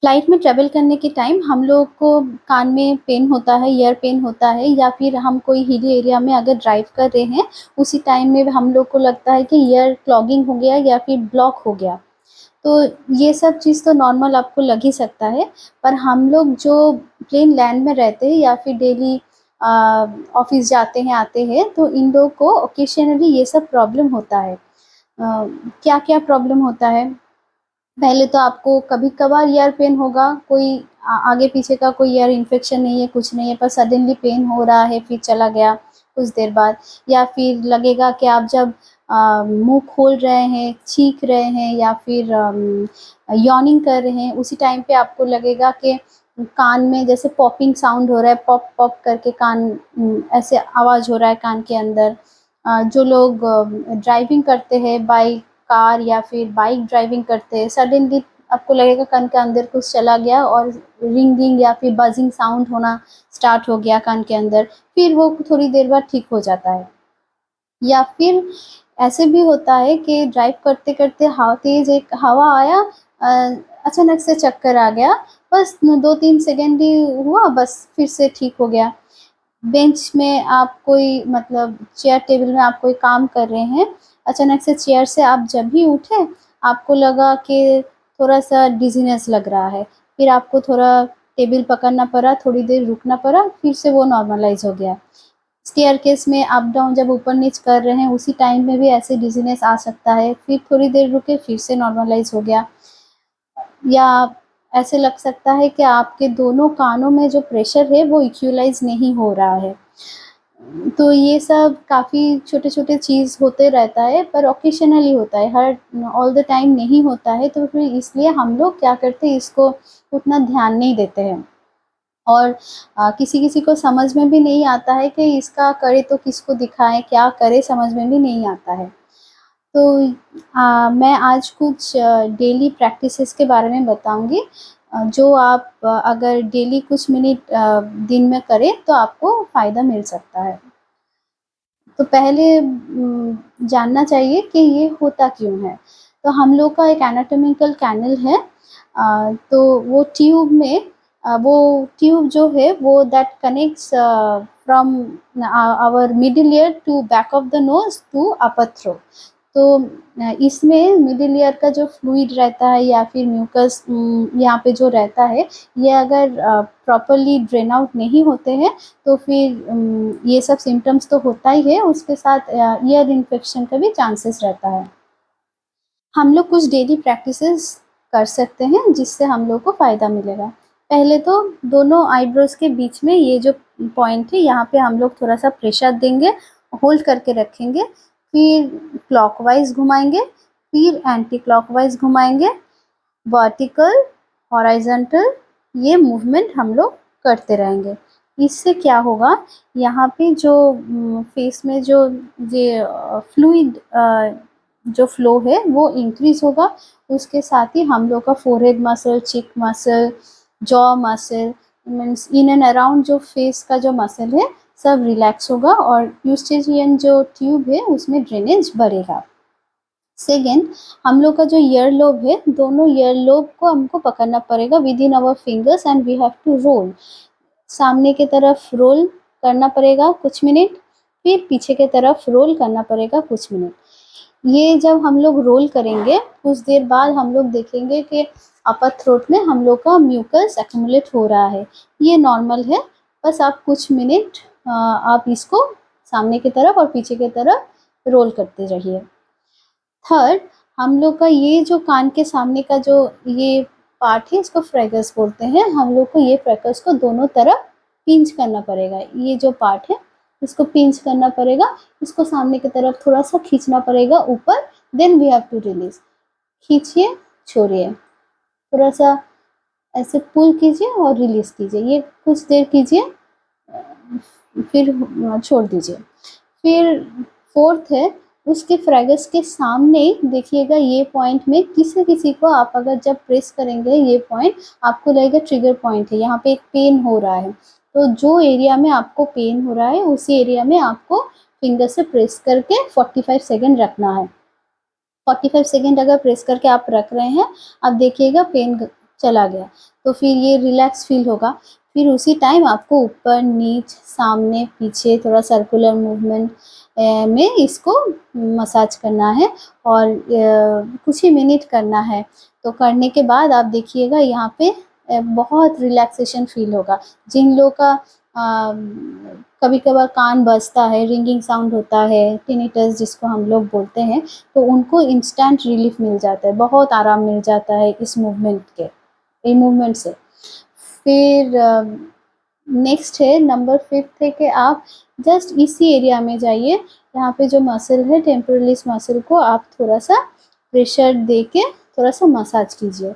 Flight में travel करने के टाइम हम लोग को कान में पेन होता है, ईयर पेन होता है, या फिर हम कोई हिली एरिया में अगर ड्राइव कर रहे हैं, उसी टाइम में हम लोग को लगता है कि ईयर क्लॉगिंग हो गया या फिर ब्लॉक हो गया। तो ये सब चीज़ तो नॉर्मल आपको लग ही सकता है, पर हम लोग जो प्लेन लैंड में रहते हैं या फिर डेली ऑफ़िस जाते हैं, आते हैं, तो इन लोग को ओकेशनली ये सब प्रॉब्लम होता है। क्या-क्या प्रॉब्लम होता है? पहले तो आपको कभी-कभार ईयर पेन होगा, कोई आगे-पीछे का कोई ईयर इन्फेक्शन नहीं है, कुछ नहीं है, पर सडनली पेन हो रहा है, फिर चला गया कुछ देर बाद। या फिर लगेगा कि आप जब मुँह खोल रहे हैं, छींक रहे हैं या फिर यॉर्निंग कर रहे हैं, उसी टाइम पे आपको लगेगा कि कान में जैसे पॉपिंग साउंड हो रहा है, पॉप-पॉप करके कान ऐसे आवाज़ हो रहा है कान के अंदर। जो लोग ड्राइविंग करते हैं बाइक, कार या फिर बाइक ड्राइविंग करते हैं, सडनली आपको लगेगा कान के अंदर कुछ चला गया और रिंगिंग या फिर बजिंग साउंड होना स्टार्ट हो गया कान के अंदर, फिर वो थोड़ी देर बाद ठीक हो जाता है। या फिर ऐसे भी होता है कि ड्राइव करते-करते तेज़ एक हवा आया, अचानक से चक्कर आ गया, बस 2-3 सेकंड ही हुआ, बस फिर से ठीक हो गया। बेंच में आप कोई मतलब चेयर टेबल में आप कोई काम कर रहे हैं, अचानक से चेयर से आप जब ही उठे, आपको लगा कि थोड़ा-सा डिज़ीनेस लग रहा है। फिर आपको थोड़ा टेबल पकड़ना पड़ा, थोड़ी देर रुकना पड़ा, फिर से वो नॉर्मलाइज़ हो गया। स्टेयरकेस में अप-डाउन जब ऊपर-नीचे कर रहे हैं, उसी टाइम में भी ऐसे डिज़ीनेस आ सकता है, फिर थोड़ी देर रुके, फिर से नॉर्मलाइज़ हो गया। या ऐसे लग सकता है कि आपके दोनों कानों में जो प्रेशर है, वो इक्वलाइज़ नहीं हो रहा है। तो ये सब काफ़ी छोटे-छोटे चीज़ होते रहता है, पर ऑकेशनली होता है, हर ऑल द टाइम नहीं होता है, तो फिर इसलिए हम लोग क्या करते हैं, इसको उतना ध्यान नहीं देते हैं। और किसी-किसी को समझ में भी नहीं आता है कि इसका करे तो किसको दिखाएँ, क्या करें, समझ में भी नहीं आता है। तो मैं आज कुछ डेली प्रैक्टिसेस के बारे में बताऊँगी, जो आप अगर डेली कुछ मिनट दिन में करें, तो आपको फ़ायदा मिल सकता है। तो पहले जानना चाहिए कि ये होता क्यों है? तो हम लोग का एक एनाटॉमिकल कैनल है, तो वो ट्यूब जो है वो that connects from our middle ear to back of the nose to upper throat. तो इसमें मिडल ईयर का जो फ्लूइड रहता है या फिर म्यूकस यहाँ पे जो रहता है, ये अगर प्रॉपर्ली ड्रेन आउट नहीं होते हैं, तो फिर ये सब सिम्पटम्स तो होता ही है, उसके साथ ईयर इन्फेक्शन का भी चांसेस रहता है। हम लोग कुछ डेली प्रैक्टिसेस कर सकते हैं, जिससे हम लोग को फ़ायदा मिलेगा। पहले तो दोनों आईब्रोज़ के बीच में ये जो पॉइंट है, यहाँ पे हम लोग थोड़ा-सा प्रेशर देंगे, होल्ड करके रखेंगे, फिर क्लॉकवाइज़ घुमाएँगे, फिर एंटी क्लॉकवाइज़ घुमाएँगे, वर्टिकल, हॉरिज़ॉन्टल, ये मूवमेंट हम लोग करते रहेंगे। इससे क्या होगा, यहाँ पे जो फेस में जो ये फ्लूइड जो फ्लो है वो इंक्रीज़ होगा, उसके साथ ही हम लोग का forehead muscle, cheek muscle, jaw muscle means in and around जो फेस का जो मसल है, सब रिलैक्स होगा और यूस्टेजियन जो ट्यूब है उसमें ड्रेनेज बढ़ेगा। सेकंड, हम लोग का जो ईयर लोब है, दोनों ईयर लोब को हमको पकड़ना पड़ेगा within our fingers and we have to roll. सामने की तरफ रोल करना पड़ेगा कुछ मिनट, फिर पीछे की तरफ रोल करना पड़ेगा कुछ मिनट। ये जब हम लोग रोल करेंगे, कुछ देर बाद हम लोग देखेंगे कि अपर थ्रोट में हम लोग का म्यूकस एक्युमुलेट हो रहा है। ये नॉर्मल है, बस आप कुछ मिनट आप इसको सामने की तरफ और पीछे की तरफ रोल करते रहिए। थर्ड, हम लोग का ये जो कान के सामने का जो ये पार्ट है, इसको फ्रेगस बोलते हैं। हम लोग को ये फ्रेगस को दोनों तरफ पिंच करना पड़ेगा। ये जो पार्ट है, इसको पिंच करना पड़ेगा, इसको सामने की तरफ थोड़ा-सा खींचना पड़ेगा ऊपर, then we have to release. खींचिए, छोड़िए, थोड़ा-सा ऐसे पुल कीजिए और रिलीज़ कीजिए। ये कुछ देर कीजिए, फिर छोड़ दीजिए। फिर फोर्थ है, उसके फ्रेगस के सामने देखिएगा, ये पॉइंट में किसी-किसी को आप अगर जब प्रेस करेंगे ये पॉइंट, आपको लगेगा ट्रिगर पॉइंट है, यहाँ पे एक पेन हो रहा है। तो जो एरिया में आपको पेन हो रहा है, उसी एरिया में आपको फिंगर से प्रेस करके 45 सेकंड रखना है। 45 सेकंड अगर प्रेस करके आप रख रहे हैं, अब देखिएगा पेन चला गया, तो फिर ये रिलैक्स फील होगा। फिर उसी टाइम आपको ऊपर नीचे सामने पीछे थोड़ा सर्कुलर मूवमेंट में इसको मसाज करना है और कुछ ही मिनट करना है। तो करने के बाद आप देखिएगा यहाँ पे बहुत रिलैक्सेशन फील होगा। जिन लोगों का कभी कभार कान बजता है, रिंगिंग साउंड होता है, टिनिटस जिसको हम लोग बोलते हैं, तो उनको इंस्टेंट रिलीफ मिल जाता है, बहुत आराम मिल जाता है इस मूवमेंट से। फिर नेक्स्ट है नंबर 5 है कि आप जस्ट इसी एरिया में जाइए, यहाँ पे जो मसल है टेम्पोरलिस मसल को आप थोड़ा सा प्रेशर दे के थोड़ा सा मसाज कीजिए।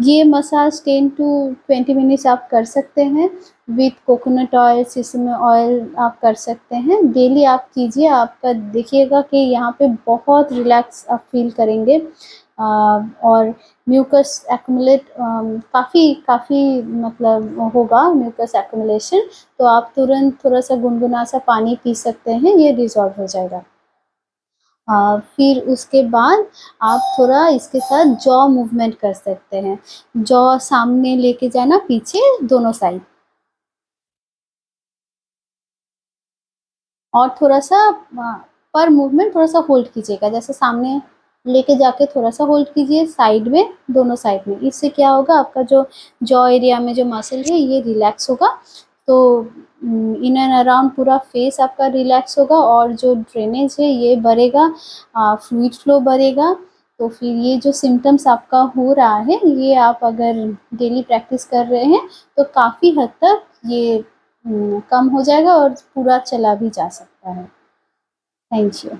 ये मसाज 10 to 20 मिनट्स आप कर सकते हैं with coconut oil, sesame oil आप कर सकते हैं। डेली आप कीजिए, आपका देखिएगा कि यहाँ पे बहुत रिलैक्स आप फील करेंगे और म्यूकस एक्युमुलेट काफ़ी मतलब होगा म्यूकस एक्युमुलेशन, तो आप तुरंत थोड़ा सा गुनगुना सा पानी पी सकते हैं, ये डिज़ॉल्व हो जाएगा। फिर उसके बाद आप थोड़ा इसके साथ जॉ मूवमेंट कर सकते हैं। जॉ सामने लेके जाना, पीछे दोनों साइड, और थोड़ा सा पर मूवमेंट थोड़ा सा होल्ड कीजिएगा, जैसे सामने लेके जाके थोड़ा सा होल्ड कीजिए, साइड में, दोनों साइड में। इससे क्या होगा, आपका जो जॉ एरिया में जो मसल है ये रिलैक्स होगा, तो इन एंड अराउंड पूरा फेस आपका रिलैक्स होगा और जो ड्रेनेज है ये बढ़ेगा, फ्लूइड फ्लो बढ़ेगा। तो फिर ये जो सिम्टम्स आपका हो रहा है, ये आप अगर डेली प्रैक्टिस कर रहे हैं तो काफ़ी हद तक ये कम हो जाएगा और पूरा चला भी जा सकता है। Thank you.